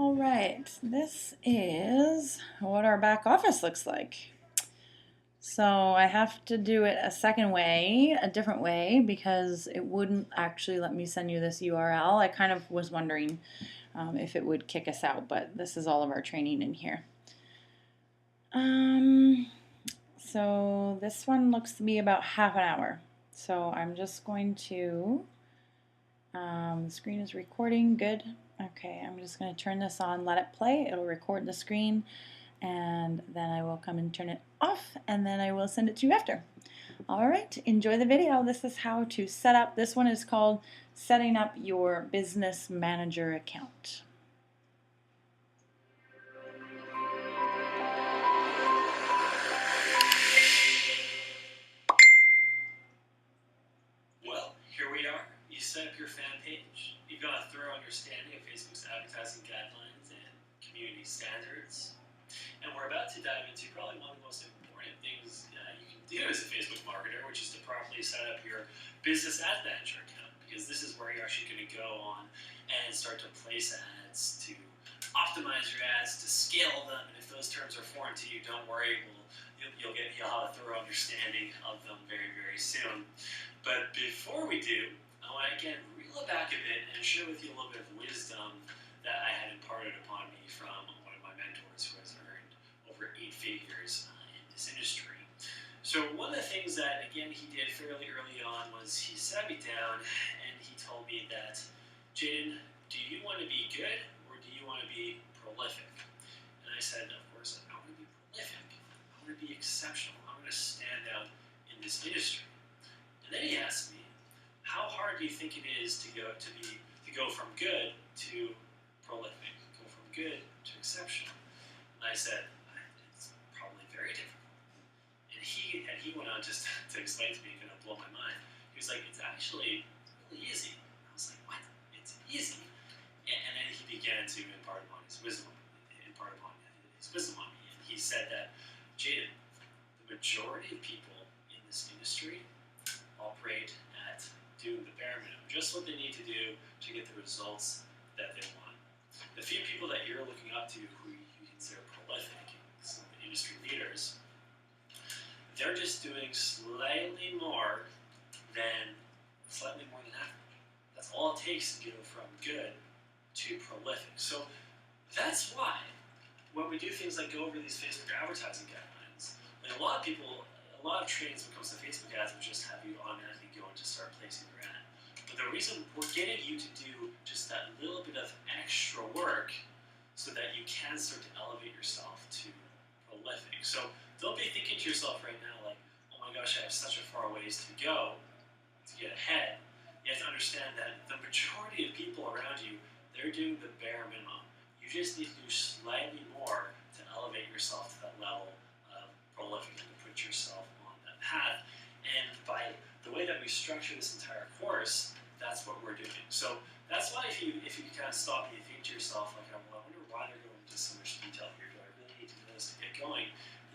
All right, this is what our back office looks like. So I have to do it a second way, a different way, because it wouldn't actually let me send you this URL. I kind of was wondering if it would kick us out, but this is all of our training in here. So this one looks to be about half an hour. So I'm just going to, the screen is recording, good. Okay, I'm just going to turn this on, let it play. It'll record the screen, and then I will come and turn it off, and then I will send it to you after. All right, enjoy the video. This is how to set up, this one is called setting up your business manager account. Well, here we are. You set up your fan page. You've got a thorough understanding of Facebook's advertising guidelines and community standards. And we're about to dive into probably one of the most important things you can do as a Facebook marketer, which is to properly set up your business ad manager account. Because this is where you're actually going to go on and start to place ads, to optimize your ads, to scale them. And if those terms are foreign to you, don't worry. You'll have a thorough understanding of them very, very soon. But before we do, I want to again reel it back a bit and share with you a little bit of wisdom that I had imparted upon me from one of my mentors who has earned over 8 figures in this industry. So one of the things that, again, he did fairly early on was he sat me down and he told me that, Jaden, do you want to be good or do you want to be prolific? And I said, of course, I want to be prolific. I want to be exceptional. I want to stand out in this industry. And then he asked me, how hard do you think it is to go from good to prolific, go from good to exceptional? And I said, it's probably very difficult. And he went on just to explain to me, kind of blow my mind. He was like, it's actually really easy. I was like, what? It's easy? And then he began to impart upon his wisdom on me. And he said that, Jaden, the majority of people in this industry operate at doing the bare minimum, just what they need to do to get the results that they want. The few people that you're looking up to who you consider prolific, some of the industry leaders, they're just doing slightly more than average. That's all it takes to go from good to prolific. So that's why when we do things like go over these Facebook advertising guidelines, like a lot of trainings when it comes to Facebook ads will just have you automatically go and just start placing your ad. But the reason we're getting you to do just that little bit of extra work so that you can start to elevate yourself to prolific. So don't be thinking to yourself right now like, oh my gosh, I have such a far ways to go to get ahead. You have to understand that the majority of people around you, they're doing the bare minimum. You just need to do slightly more to elevate yourself to that level of prolific and to put yourself on that path. And by the way that we structure this entire course, that's what we're doing. So that's why if you kind of stop and you think to yourself, like, well, I wonder why they're going into so much detail here. Do I really need to know this to get going?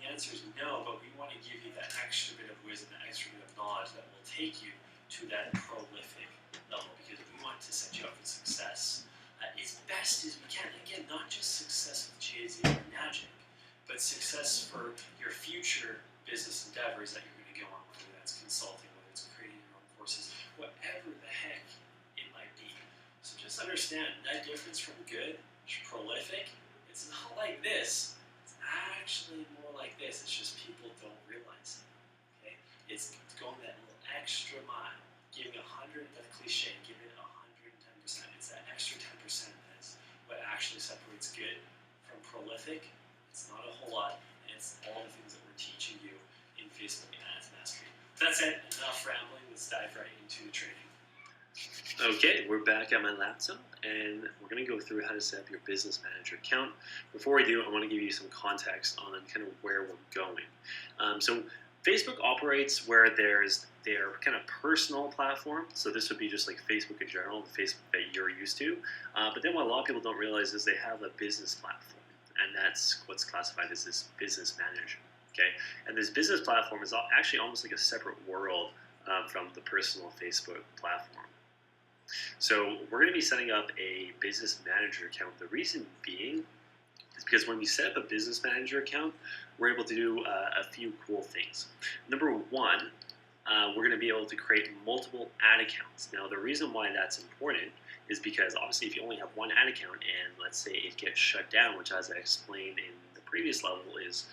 The answer is no, but we want to give you that extra bit of wisdom, that extra bit of knowledge that will take you to that prolific level, because we want to set you up for success as best as we can. Again, not just success with JZ or Magic, but success for your future business endeavors that you're going to go on, whether that's consulting, whether it's creating your own courses, whatever the heck it might be. So just understand that difference from good to prolific, it's not like this. It's actually more like this. It's just people don't realize it. Okay? It's going that little extra mile, giving 100, that cliche, giving 110%. It's that extra 10% that is what actually separates good from prolific. It's not a whole lot, and it's all the things that we're teaching you in Facebook Ads Mastery. That's it. Enough rambling. Let's dive right into the training. Okay, we're back at my laptop, and we're going to go through how to set up your business manager account. Before we do, I want to give you some context on kind of where we're going. So Facebook operates where there's their kind of personal platform. So this would be just like Facebook in general, the Facebook that you're used to. But then what a lot of people don't realize is they have a business platform, and that's what's classified as this business manager. Okay, and this business platform is actually almost like a separate world from the personal Facebook platform. So we're going to be setting up a business manager account. The reason being is because when we set up a business manager account, we're able to do a few cool things. Number one, we're going to be able to create multiple ad accounts. Now, the reason why that's important is because obviously if you only have one ad account and let's say it gets shut down, which as I explained in the previous level is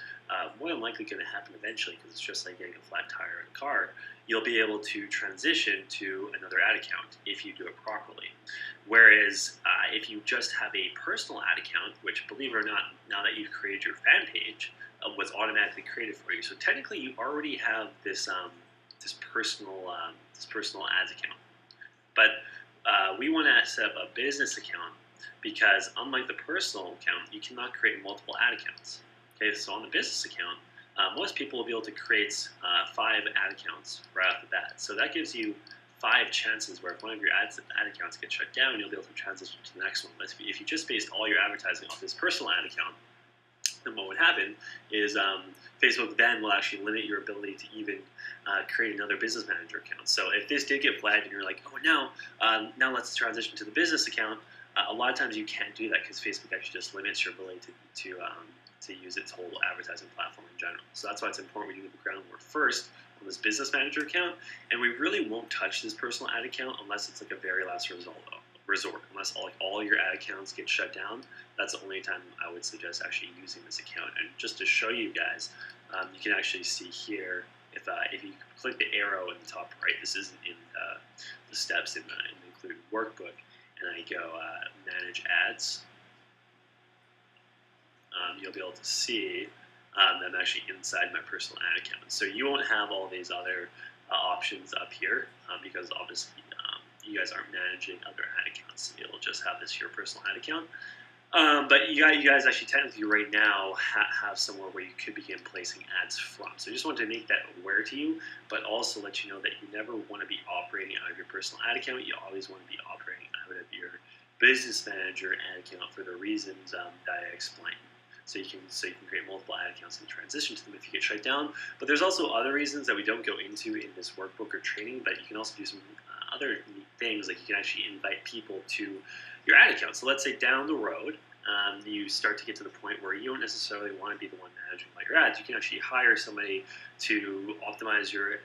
more than likely going to happen eventually because it's just like getting a flat tire in a car, you'll be able to transition to another ad account if you do it properly. Whereas if you just have a personal ad account, which believe it or not, now that you've created your fan page, was automatically created for you. So technically you already have this this personal ads account. But we want to set up a business account because unlike the personal account, you cannot create multiple ad accounts. Okay, so on the business account, most people will be able to create 5 ad accounts right off the bat. So that gives you 5 chances where if one of your ad accounts gets shut down, you'll be able to transition to the next one. But if you just based all your advertising off this personal ad account, then what would happen is Facebook then will actually limit your ability to even create another business manager account. So if this did get flagged and you're like, oh no, now let's transition to the business account, a lot of times you can't do that because Facebook actually just limits your ability to use its whole advertising platform in general. So that's why it's important we do the groundwork first on this business manager account, and we really won't touch this personal ad account unless it's like a very last resort. Unless all your ad accounts get shut down, that's the only time I would suggest actually using this account. And just to show you guys, you can actually see here if you click the arrow in the top right, this isn't in the steps in the included workbook, and I go manage ads. You'll be able to see that I'm actually inside my personal ad account. So you won't have all these other options up here because obviously you guys aren't managing other ad accounts. You'll just have this your personal ad account. But you guys actually technically right now have somewhere where you could begin placing ads from. So I just wanted to make that aware to you, but also let you know that you never want to be operating out of your personal ad account. You always want to be operating out of your business manager ad account for the reasons that I explained. So you can create multiple ad accounts and transition to them if you get shut down. But there's also other reasons that we don't go into in this workbook or training, but you can also do some other neat things, like you can actually invite people to your ad account. So let's say down the road, you start to get to the point where you don't necessarily want to be the one managing all your ads. You can actually hire somebody to optimize your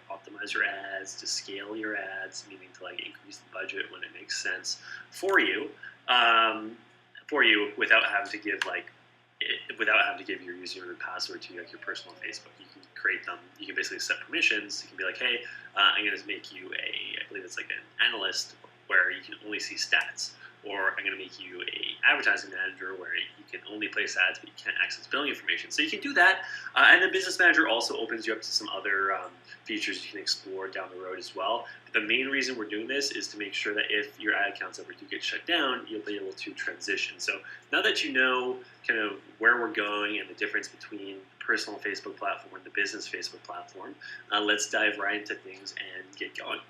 ads, to scale your ads, meaning to like increase the budget when it makes sense for you, without having to give your username and password to like your personal Facebook. You can create them. You can basically set permissions. You can be like, hey, I'm going to make you I believe it's like an analyst where you can only see stats, or I'm going to make you a advertising manager where you can only place ads but you can't access billing information. So you can do that, and the business manager also opens you up to some other features you can explore down the road as well. But the main reason we're doing this is to make sure that if your ad accounts ever do get shut down, you'll be able to transition. So now that you know kind of where we're going and the difference between the personal Facebook platform and the business Facebook platform, let's dive right into things and get going.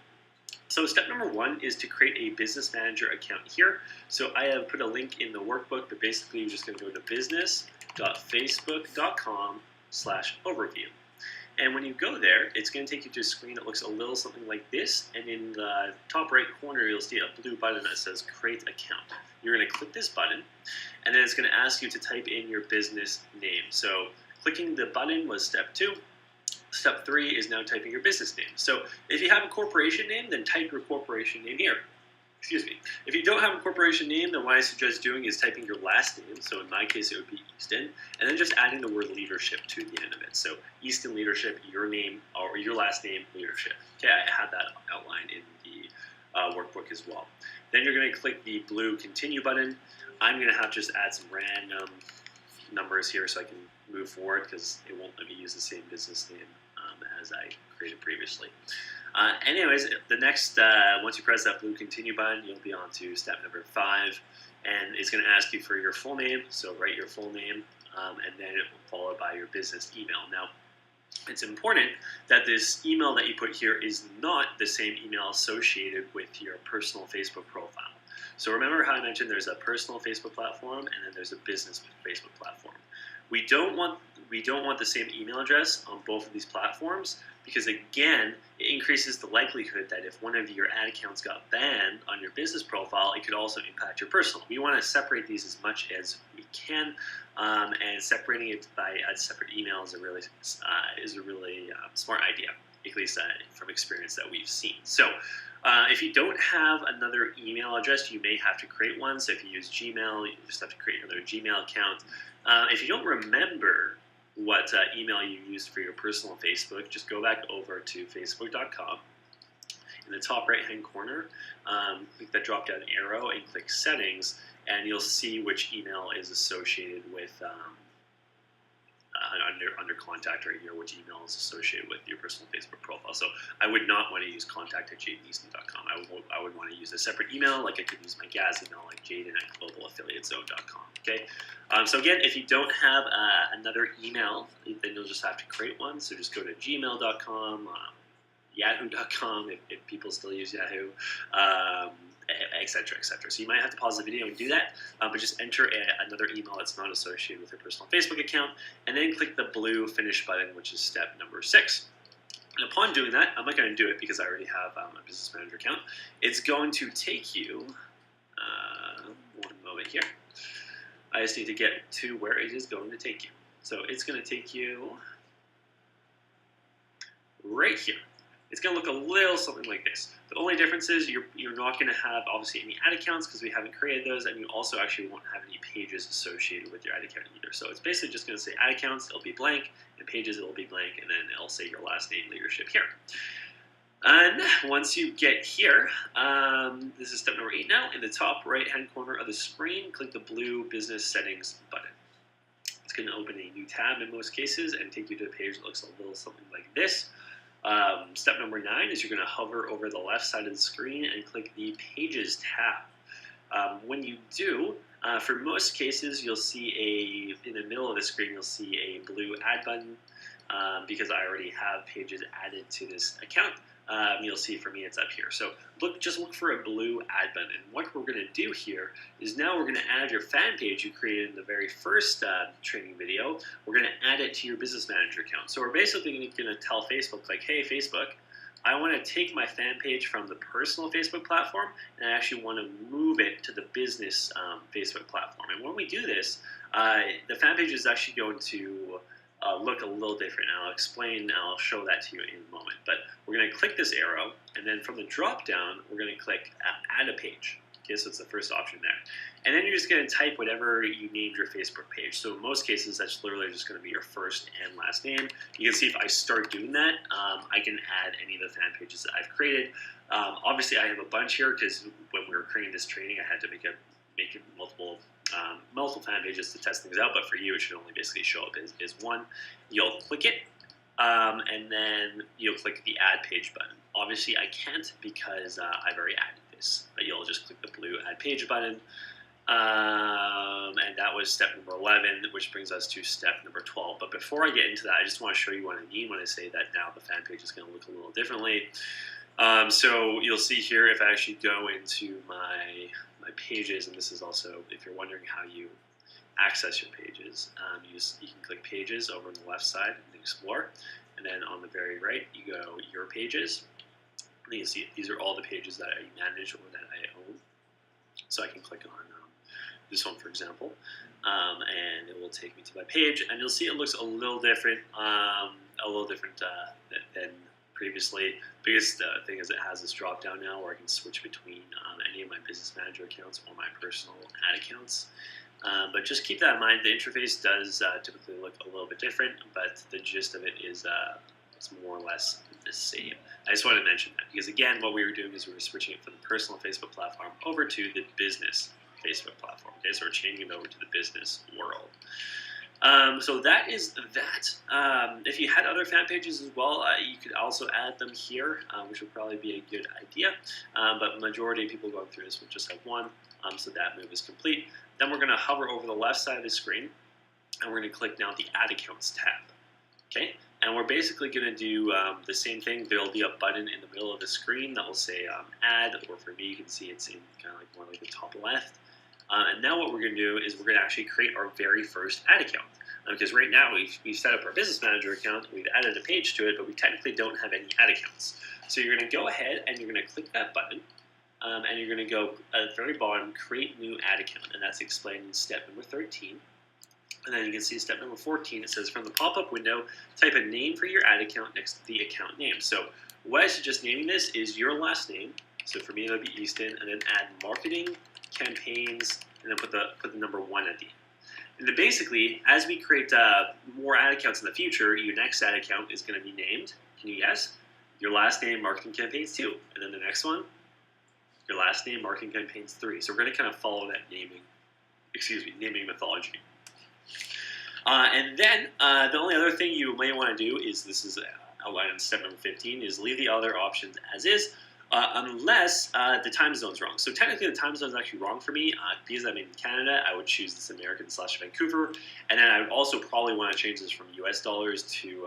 So step number 1 is to create a business manager account here. So I have put a link in the workbook, but basically you're just going to go to business.facebook.com/overview. And when you go there, it's going to take you to a screen that looks a little something like this. And in the top right corner, you'll see a blue button that says Create Account. You're going to click this button, and then it's going to ask you to type in your business name. So clicking the button was step 2. Step 3 is now typing your business name. So if you have a corporation name, then type your corporation name here. Excuse me. If you don't have a corporation name, then what I suggest doing is typing your last name. So in my case, it would be Easton, and then just adding the word leadership to the end of it. So Easton Leadership, your name, or your last name, leadership. Okay, I had that outlined in the workbook as well. Then you're going to click the blue continue button. I'm going to have just add some random numbers here so I can move forward because it won't let me use the same business name as I created previously. Anyways, the next, once you press that blue continue button, you'll be on to step number 5, and it's going to ask you for your full name, so write your full name, and then it will follow by your business email. Now, it's important that this email that you put here is not the same email associated with your personal Facebook profile. So remember how I mentioned there's a personal Facebook platform and then there's a business Facebook platform. We don't want the same email address on both of these platforms because again, it increases the likelihood that if one of your ad accounts got banned on your business profile, it could also impact your personal. We want to separate these as much as we can, and separating it by a separate email is a really smart idea, at least from experience that we've seen. So if you don't have another email address, you may have to create one. So if you use Gmail, you just have to create another Gmail account. If you don't remember what email you used for your personal Facebook, just go back over to facebook.com. In the top right-hand corner, click that drop-down arrow and click Settings, and you'll see which email is associated with under contact right here, which email is associated with your personal Facebook profile. So I would not want to use contact@jadeneeson.com. I would want to use a separate email, like I could use my GAS email, like jaden@globalaffiliatezone.com. Okay. So again, if you don't have another email, then you'll just have to create one. So just go to gmail.com, yahoo.com if people still use Yahoo, etc., etc. So you might have to pause the video and do that, but just enter another email that's not associated with your personal Facebook account, and then click the blue Finish button, which is step number 6. And upon doing that, I'm not going to do it because I already have a Business Manager account. It's going to take you, one moment here. I just need to get to where it is going to take you. So it's going to take you right here. It's going to look a little something like this. The only difference is you're not going to have, obviously, any ad accounts because we haven't created those, and you also actually won't have any pages associated with your ad account either. So it's basically just going to say ad accounts, it'll be blank, and pages, it'll be blank, and then it'll say your last name, leadership here. And once you get here, this is step number 8 now. In the top right-hand corner of the screen, click the blue Business Settings button. It's going to open a new tab in most cases and take you to a page that looks a little something like this. Step number 9 is you're going to hover over the left side of the screen and click the Pages tab. When you do, for most cases, you'll see in the middle of the screen, you'll see a blue add button because I already have pages added to this account. You'll see for me it's up here. So just look for a blue add button. And what we're going to do here is now we're going to add your fan page you created in the very first training video. We're going to add it to your Business Manager account. So we're basically going to tell Facebook, like, hey, Facebook, I want to take my fan page from the personal Facebook platform, and I actually want to move it to the business Facebook platform. And when we do this, the fan page is actually going to look a little different. And I'll show that to you in a moment. But we're going to click this arrow, and then from the drop down, we're going to click Add a Page. Okay, so it's the first option there. And then you're just going to type whatever you named your Facebook page. So in most cases, that's literally just going to be your first and last name. You can see if I start doing that, I can add any of the fan pages that I've created. Obviously, I have a bunch here because when we were creating this training, I had to make multiple fan pages to test things out. But for you, it should only basically show up as one. You'll click it, and then you'll click the Add Page button. Obviously, I can't because I've already added this, but you'll just click the blue Add Page button. And that was step number 11, which brings us to step number 12. But before I get into that, I just want to show you what I mean when I say that now the fan page is going to look a little differently. So you'll see here, if I actually go into my pages, and this is also, if you're wondering how you access your pages, you can click Pages over on the left side and Explore. And then on the very right, you go Your Pages. And you see these are all the pages that I manage or that I own. So I can click on this one, for example, and it will take me to my page, and you'll see it looks a little different than previously. Biggest thing is it has this drop down now where I can switch between any of my Business Manager accounts or my personal ad accounts. But just keep that in mind. The interface does typically look a little bit different, but the gist of it is it's more or less the same. I just wanted to mention that because, again, what we were doing is we were switching it from the personal Facebook platform over to the business Facebook platform. Okay, so we're changing it over to the business world. So that is that. If you had other fan pages as well, you could also add them here, which would probably be a good idea. But majority of people going through this would just have one, so that move is complete. Then we're going to hover over the left side of the screen, and we're going to click now the Add Accounts tab. Okay, and we're basically going to do the same thing. There'll be a button in the middle of the screen that will say Add, or for me, you can see it's in kind of like more like the top left. And now what we're going to do is we're going to actually create our very first ad account. because right now we've set up our Business Manager account, we've added a page to it, but we technically don't have any ad accounts. So you're going to go ahead and you're going to click that button, and you're going to go at the very bottom, create new ad account, and that's explained in step number 13. And then you can see step number 14, it says from the pop-up window, type a name for your ad account next to the account name. So what I suggest naming this is your last name. So for me, that would be Easton, and then add marketing, campaigns, and then put the number 1 at the end. And then basically, as we create more ad accounts in the future, your next ad account is going to be named, can you guess? Your last name, marketing campaigns 2. And then the next one, your last name, marketing campaigns 3. So we're going to kind of follow that naming methodology. And then the only other thing you may want to do is, this is outlined in step number 15, is leave the other options as is, unless the time zone's wrong. So technically the time zone's actually wrong for me. Because I'm in Canada, I would choose this American/Vancouver, and then I would also probably want to change this from US dollars to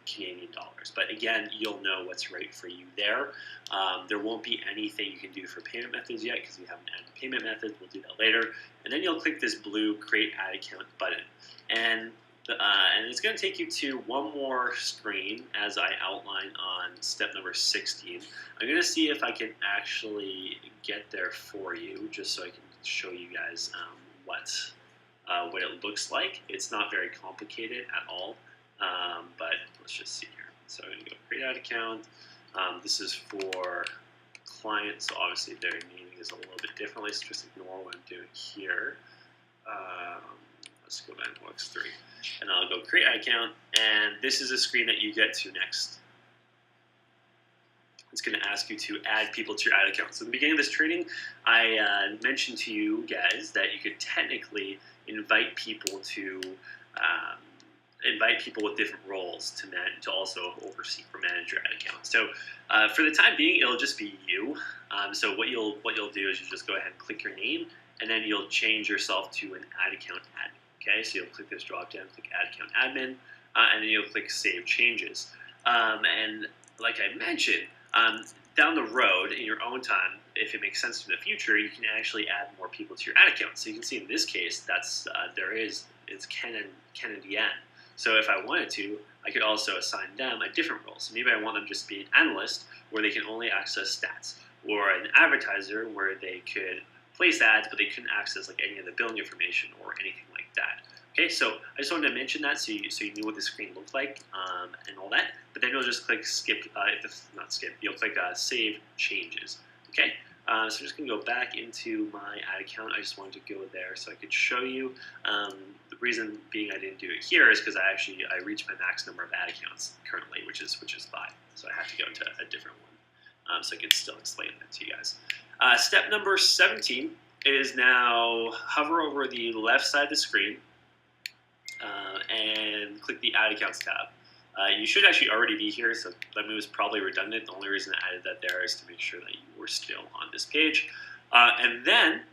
Canadian dollars. But again, you'll know what's right for you there. There won't be anything you can do for payment methods yet because we haven't added payment methods. We'll do that later. And then you'll click this blue Create Ad Account button. And it's going to take you to one more screen, as I outlined on step number 16. I'm going to see if I can actually get there for you, just so I can show you guys what it looks like. It's not very complicated at all, but let's just see here. So I'm going to go Create Ad Account. This is for clients, so obviously their naming is a little bit differently, so just ignore what I'm doing here. Let's go back to X3, and I'll go Create Ad Account, and this is a screen that you get to next. It's going to ask you to add people to your ad account. So at the beginning of this training, I mentioned to you guys that you could technically invite people with different roles to also oversee or manage your ad account. So for the time being, it'll just be you. So what you'll do is you just go ahead and click your name, and then you'll change yourself to an ad account admin. Okay, so you'll click this drop down, click Ad Account Admin, and then you'll click Save Changes. And like I mentioned, down the road in your own time, if it makes sense in the future, you can actually add more people to your ad account. So you can see in this case, it's Ken and Deanne. So if I wanted to, I could also assign them a different role. So maybe I want them just to be an analyst, where they can only access stats, or an advertiser, where they could place ads, but they couldn't access like any of the billing information or anything like that. Okay, so I just wanted to mention that so you knew what the screen looked like and all that. But then you'll just click skip, not skip. You'll click Save Changes. Okay, so I'm just gonna go back into my ad account. I just wanted to go there so I could show you. The reason being I didn't do it here is because I reached my max number of ad accounts currently, which is 5. So I have to go to a different one. So I can still explain that to you guys. Step number 17 is now hover over the left side of the screen and click the Ad Accounts tab. You should actually already be here, so that move is probably redundant. The only reason I added that there is to make sure that you were still on this page. And then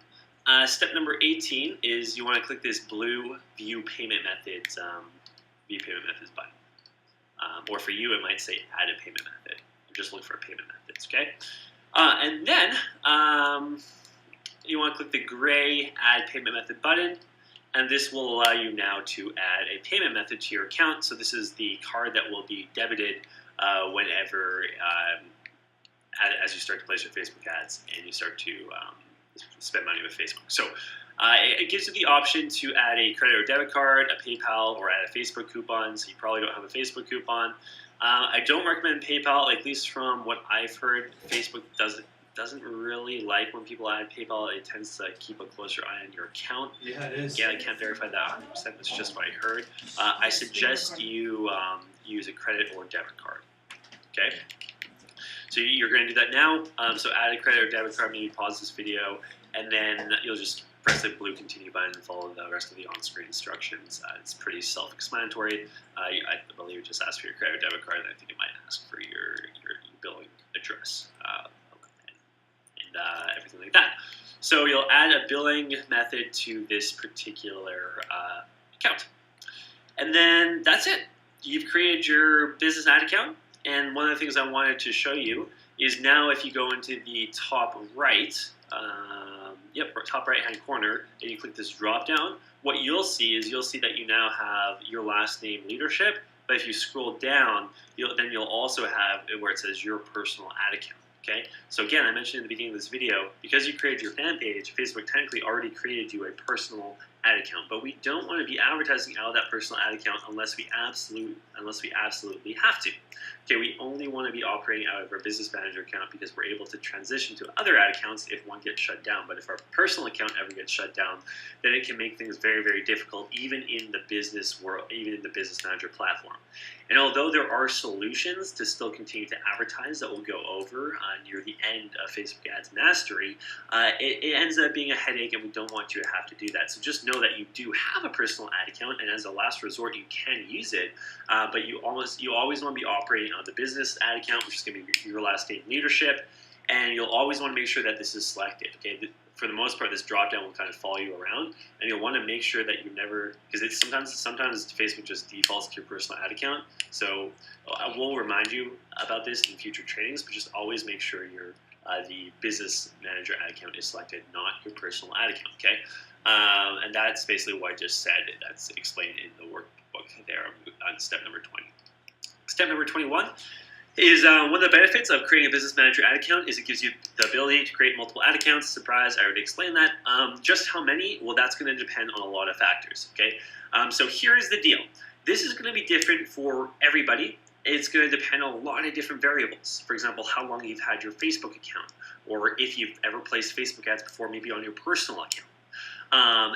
step number 18 is you want to click this blue View Payment Methods button. Or for you, it might say Add a Payment Method. Just look for payment methods, okay? And then you want to click the gray Add Payment Method button, and this will allow you now to add a payment method to your account. So this is the card that will be debited whenever, as you start to place your Facebook ads and you start to spend money with Facebook. So it gives you the option to add a credit or debit card, a PayPal, or add a Facebook coupon. So you probably don't have a Facebook coupon. I don't recommend PayPal, at least from what I've heard. Facebook doesn't really like when people add PayPal. It tends to keep a closer eye on your account. Yeah, it is. Again, I can't verify that 100%. That's just what I heard. I suggest you use a credit or debit card. Okay? So you're going to do that now. So add a credit or debit card, maybe pause this video, and then you'll just press the blue continue button and follow the rest of the on-screen instructions. It's pretty self-explanatory. I believe it just asks for your credit or debit card, and I think it might ask for your billing address and everything like that. So you'll add a billing method to this particular account. And then that's it. You've created your business ad account. And one of the things I wanted to show you is now if you go into the top right, top right-hand corner, and you click this drop-down, what you'll see that you now have your last name leadership, but if you scroll down, you'll also have where it says your personal ad account. Okay, so again, I mentioned in the beginning of this video, because you created your fan page, Facebook technically already created you a personal ad account, but we don't want to be advertising out of that personal ad account unless we absolutely have to. Okay, we only want to be operating out of our business manager account because we're able to transition to other ad accounts if one gets shut down. But if our personal account ever gets shut down, then it can make things very, very difficult, even in the business world, even in the business manager platform. And although there are solutions to still continue to advertise that will go over near the end of Facebook Ads Mastery, it ends up being a headache, and we don't want you to have to do that. So just know that you do have a personal ad account, and as a last resort, you can use it. But you always want to be operating on the business ad account, which is going to be your last name leadership, and you'll always want to make sure that this is selected. Okay, for the most part, this drop down will kind of follow you around, and you'll want to make sure that you never, because it's sometimes Facebook just defaults to your personal ad account. So I will remind you about this in future trainings, but just always make sure the business manager ad account is selected, not your personal ad account. Okay, and that's basically what I just said. That's explained in the workbook there on step number 20. Step number 21 is one of the benefits of creating a business manager ad account is it gives you the ability to create multiple ad accounts. Surprise, I already explained that. Just how many? Well, that's going to depend on a lot of factors. Okay, so here's the deal. This is going to be different for everybody. It's going to depend on a lot of different variables. For example, how long you've had your Facebook account, or if you've ever placed Facebook ads before, maybe on your personal account.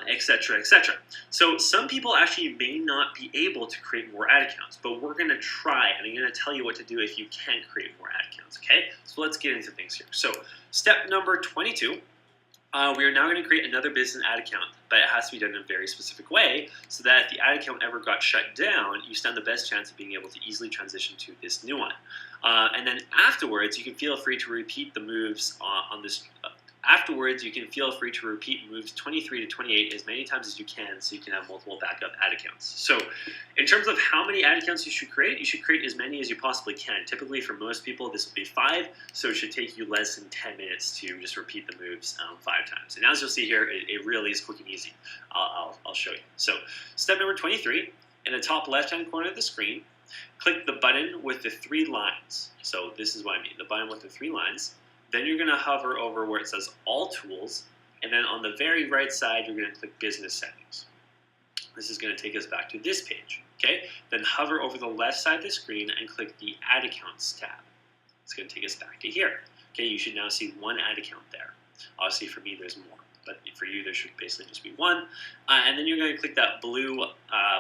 Etc., etc. So some people actually may not be able to create more ad accounts, but we're going to try, and I'm going to tell you what to do if you can create more ad accounts, okay? So let's get into things here. So step number 22, we are now going to create another business ad account, but it has to be done in a very specific way so that if the ad account ever got shut down, you stand the best chance of being able to easily transition to this new one. And then afterwards, you can feel free to repeat the moves on this. Afterwards, you can feel free to repeat moves 23 to 28 as many times as you can so you can have multiple backup ad accounts. So in terms of how many ad accounts you should create as many as you possibly can. Typically for most people, this will be 5, so it should take you less than 10 minutes to just repeat the moves 5 times. And as you'll see here, it really is quick and easy. I'll show you. So step number 23, in the top left-hand corner of the screen, click the button with the 3 lines. So this is what I mean, the button with the 3 lines. Then you're going to hover over where it says All Tools, and then on the very right side, you're going to click Business Settings. This is going to take us back to this page, okay? Then hover over the left side of the screen and click the Ad Accounts tab. It's going to take us back to here. Okay, you should now see 1 ad account there. Obviously, for me, there's more, but for you, there should basically just be 1. And then you're going to click that blue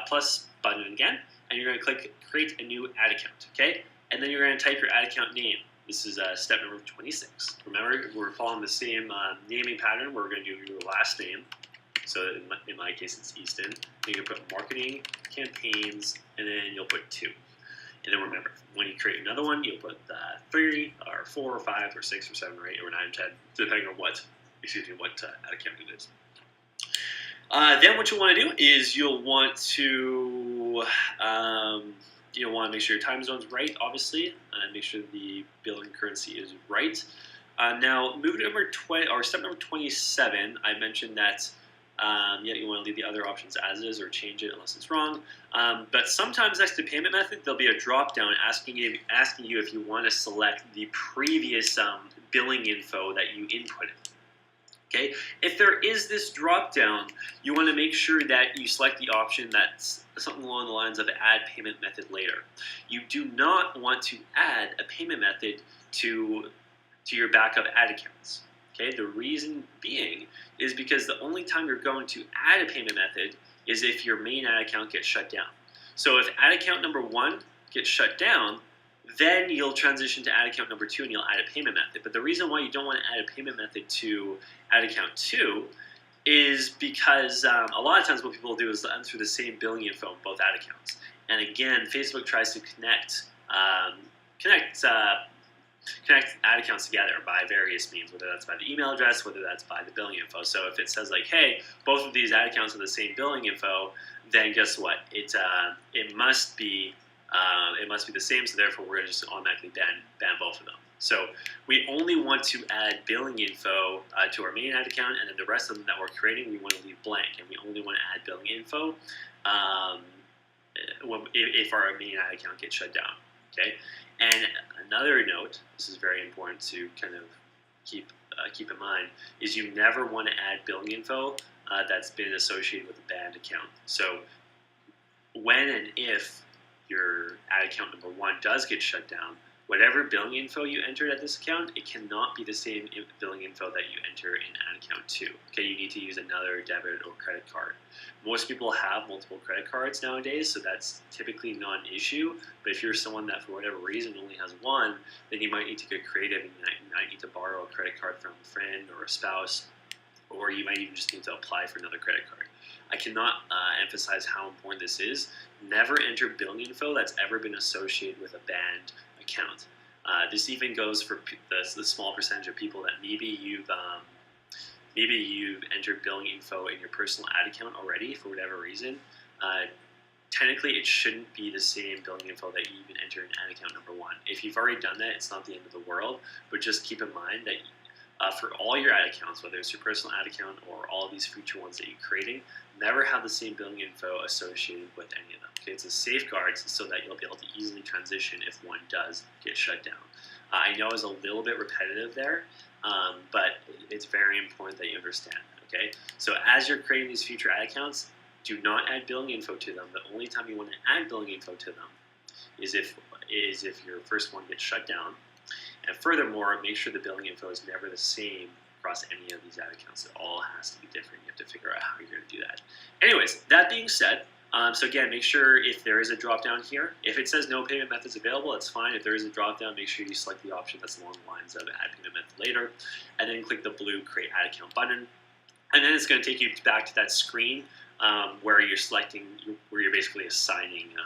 plus button again, and you're going to click Create a New Ad Account, okay? And then you're going to type your ad account name. This is step number 26. Remember, we're following the same naming pattern where we're going to do your last name. So in my case, it's Easton. You can put marketing, campaigns, and then you'll put 2. And then remember, when you create another one, you'll put 3 or 4 or 5 or 6 or 7 or 8 or 9 or 10, depending on what ad account it is. Then what you want to do is you'll want to make sure your time zone's right, obviously, and make sure the billing currency is right. Now, step number 27, I mentioned that you want to leave the other options as is or change it unless it's wrong. But sometimes next to payment method, there'll be a drop-down asking you if you want to select the previous billing info that you inputted. Okay, if there is this drop-down, you want to make sure that you select the option that's something along the lines of add payment method later. You do not want to add a payment method to your backup ad accounts. Okay, the reason being is because the only time you're going to add a payment method is if your main ad account gets shut down. So if ad account number 1 gets shut down, then you'll transition to ad account number 2 and you'll add a payment method. But the reason why you don't want to add a payment method to ad account 2 is because a lot of times what people do is enter the same billing info in both ad accounts. And again, Facebook tries to connect ad accounts together by various means, whether that's by the email address, whether that's by the billing info. So if it says like, hey, both of these ad accounts are the same billing info, then guess what? It must be the same. So therefore, we're going to just automatically ban both of them. So we only want to add billing info to our main ad account, and then the rest of them that we're creating, we want to leave blank, and we only want to add billing info if our main ad account gets shut down. Okay. And another note, this is very important to kind of keep in mind, is you never want to add billing info that's been associated with a banned account. So when and if your ad account number 1 does get shut down, whatever billing info you entered at this account, it cannot be the same billing info that you enter in ad account 2. Okay, you need to use another debit or credit card. Most people have multiple credit cards nowadays, so that's typically not an issue. But if you're someone that for whatever reason only has one, then you might need to get creative and you might need to borrow a credit card from a friend or a spouse, or you might even just need to apply for another credit card. I cannot emphasize how important this is. Never enter billing info that's ever been associated with a banned account. This even goes for the small percentage of people that maybe you've entered billing info in your personal ad account already for whatever reason. Technically, it shouldn't be the same billing info that you even enter in ad account number 1. If you've already done that, it's not the end of the world, but just keep in mind that for all your ad accounts, whether it's your personal ad account or all of these future ones that you're creating, never have the same billing info associated with any of them. Okay, it's a safeguard so that you'll be able to easily transition if one does get shut down. I know it's a little bit repetitive there, but it's very important that you understand that. Okay, so as you're creating these future ad accounts, do not add billing info to them. The only time you want to add billing info to them is if your first one gets shut down. And furthermore, make sure the billing info is never the same across any of these ad accounts. It all has to be different. You have to figure out how you're going to do that. Anyways, that being said, so again, make sure if there is a drop down here, if it says no payment methods available, it's fine. If there is a drop down, make sure you select the option that's along the lines of add payment method later, and then click the blue create ad account button. And then it's going to take you back to that screen where you're basically assigning a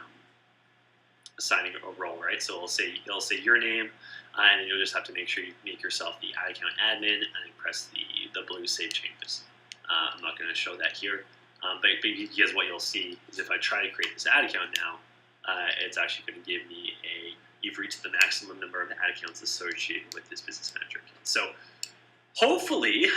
role, right? So it'll say your name, and then you'll just have to make sure you make yourself the ad account admin and then press the blue save changes. I'm not going to show that here, but because what you'll see is if I try to create this ad account now, it's actually going to give me you've reached the maximum number of ad accounts associated with this business manager account. So hopefully,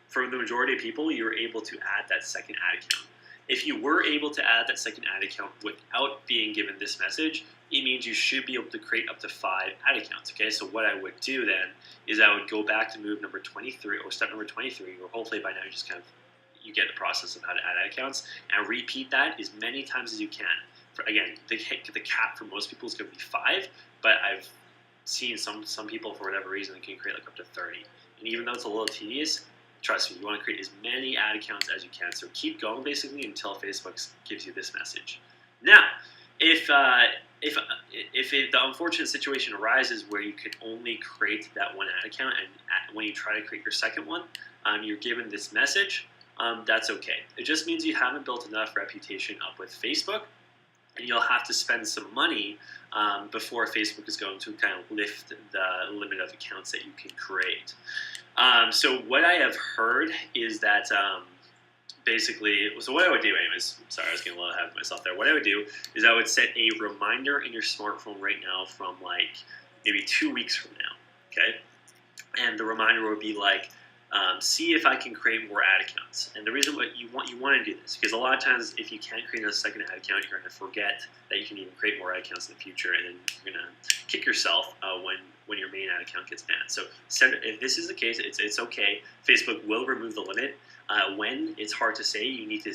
for the majority of people, you're able to add that second ad account. If you were able to add that second ad account without being given this message, it means you should be able to create up to 5 ad accounts. Okay, so what I would do then is I would go back to move number 23 or step number 23, or hopefully by now you get the process of how to add ad accounts, and repeat that as many times as you can. Again, the cap for most people is going to be 5, but I've seen some people for whatever reason can create like up to 30. And even though it's a little tedious, trust me, you want to create as many ad accounts as you can. So keep going basically until Facebook gives you this message. Now, if the unfortunate situation arises where you can only create that one ad account, and when you try to create your second one, you're given this message, that's okay. It just means you haven't built enough reputation up with Facebook, and you'll have to spend some money before Facebook is going to kind of lift the limit of accounts that you can create. So what I have heard is that so what I would do anyways, sorry, I was getting a little ahead of myself there. What I would do is I would set a reminder in your smartphone right now from like maybe 2 weeks from now, okay? And the reminder would be like, see if I can create more ad accounts. And the reason you want to do this, because a lot of times if you can't create a second ad account, you're going to forget that you can even create more ad accounts in the future, and then you're going to kick yourself when your main ad account gets banned. So if this is the case, it's okay. Facebook will remove the limit. When it's hard to say, you need to.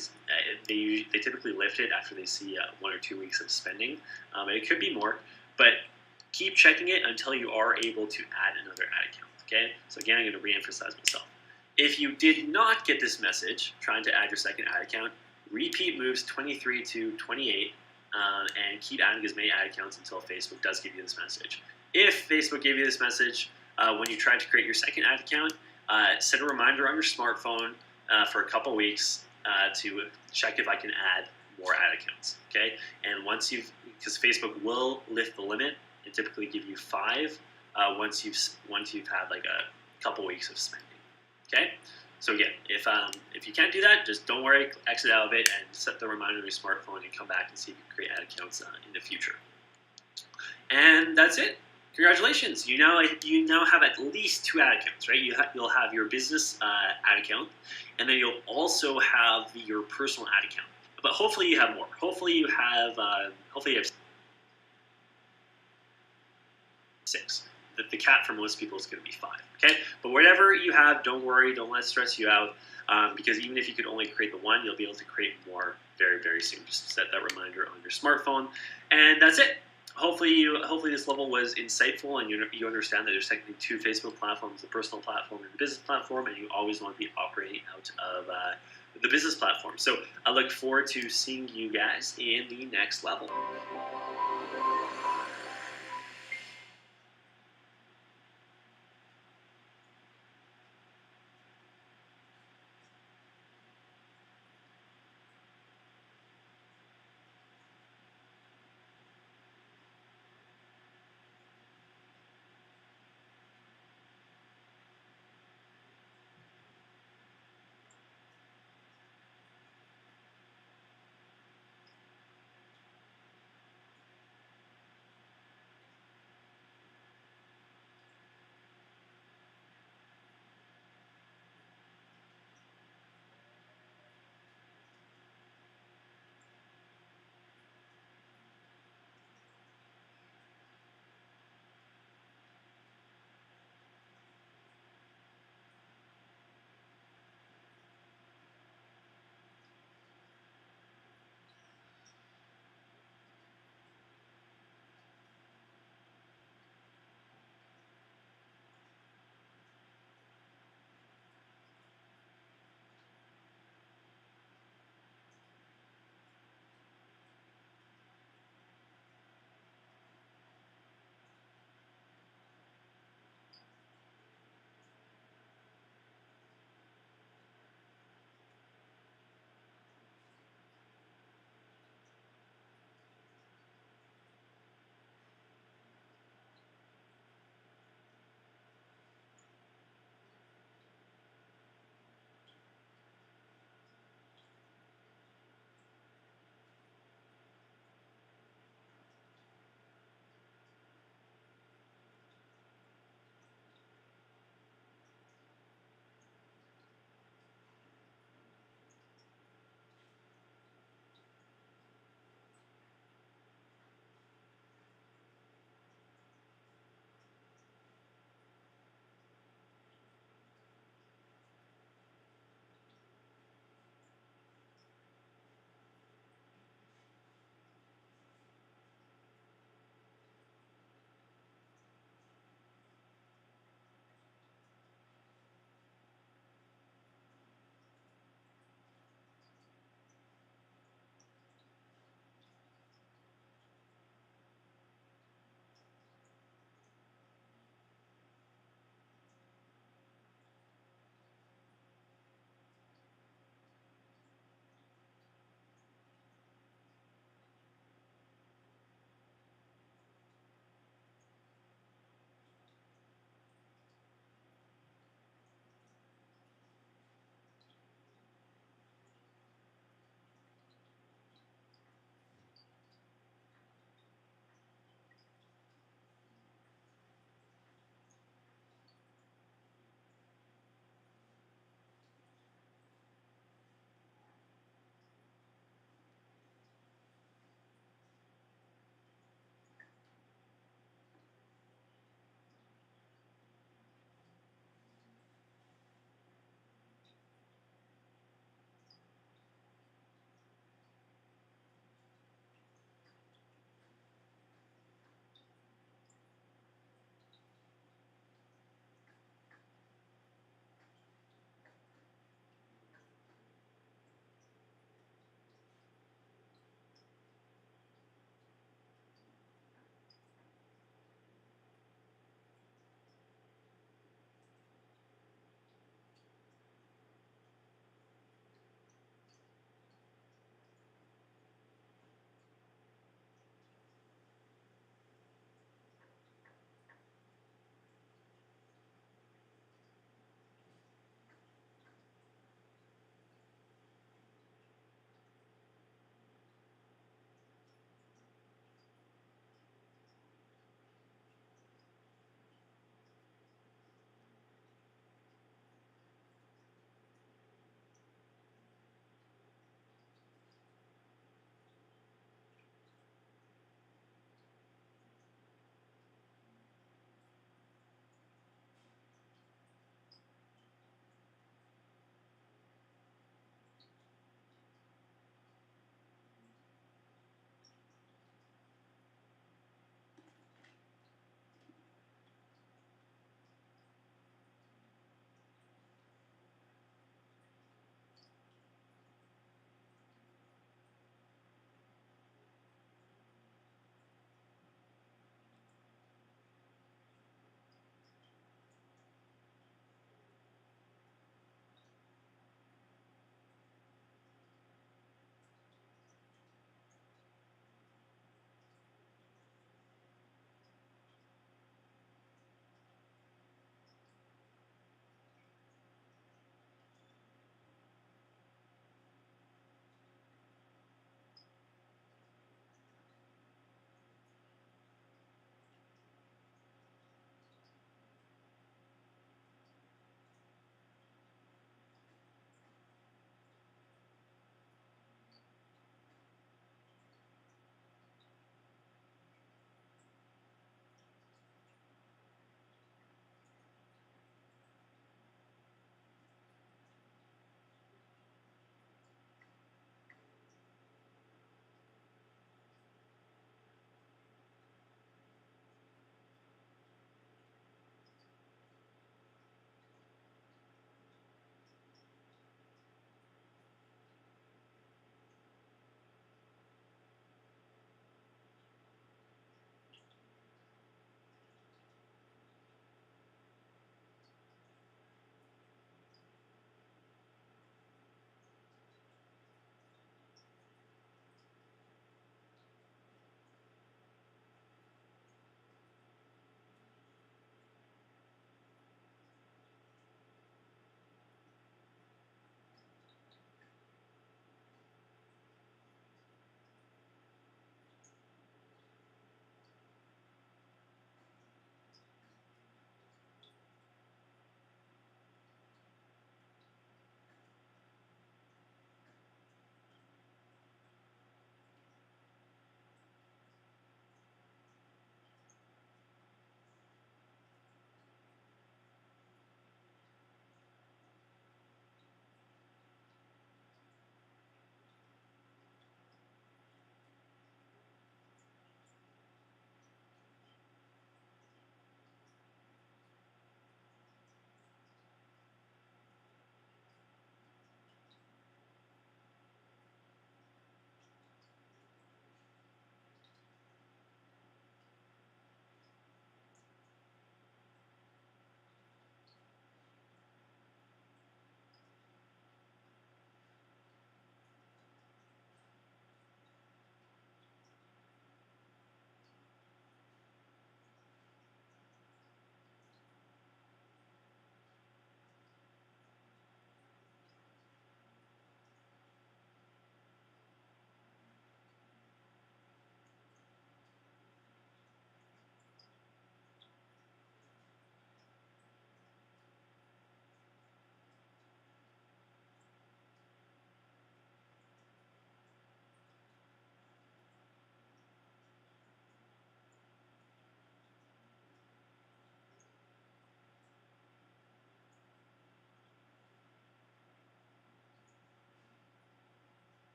They typically lift it after they see 1 or 2 weeks of spending. It could be more, but keep checking it until you are able to add another ad account. Okay. So again, I'm going to re-emphasize myself. If you did not get this message trying to add your second ad account, repeat moves 23 to 28 and keep adding as many ad accounts until Facebook does give you this message. If Facebook gave you this message when you tried to create your second ad account, set a reminder on your smartphone for a couple weeks to check if I can add more ad accounts. Okay, and because Facebook will lift the limit and typically give you 5 once you've had like a couple weeks of spending. Okay, so again, if you can't do that, just don't worry, exit out of it and set the reminder on your smartphone and come back and see if you can create ad accounts in the future. And that's it. Congratulations! You now have at least 2 ad accounts, right? You'll have your business ad account, and then you'll also have your personal ad account. But hopefully you have more. Hopefully you have 6. The cap for most people is going to be 5. Okay, but whatever you have, don't worry. Don't let it stress you out, because even if you could only create the one, you'll be able to create more very, very soon. Just set that reminder on your smartphone, and that's it. Hopefully this level was insightful, and you understand that there's technically 2 Facebook platforms: the personal platform and the business platform, and you always want to be operating out of the business platform. So I look forward to seeing you guys in the next level.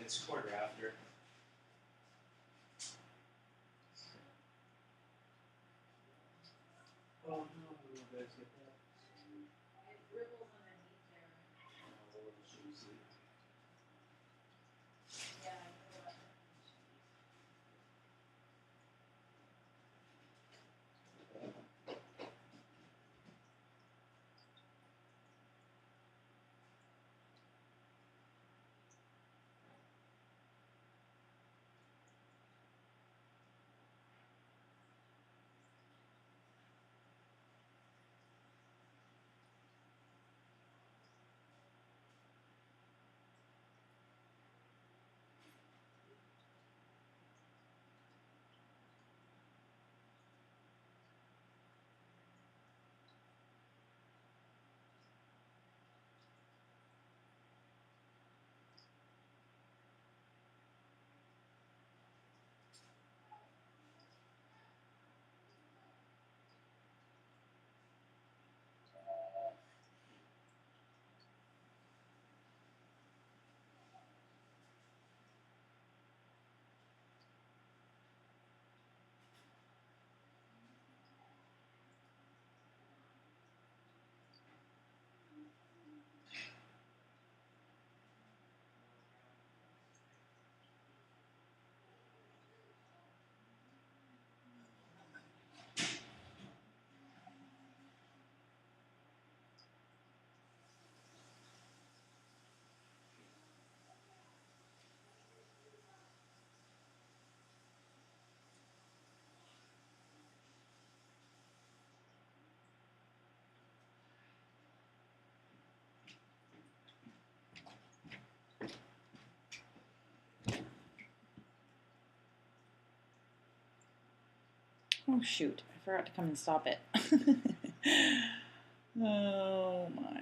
It's quarter after. Oh no, you guys get that? Oh shoot, I forgot to come and stop it. Oh my.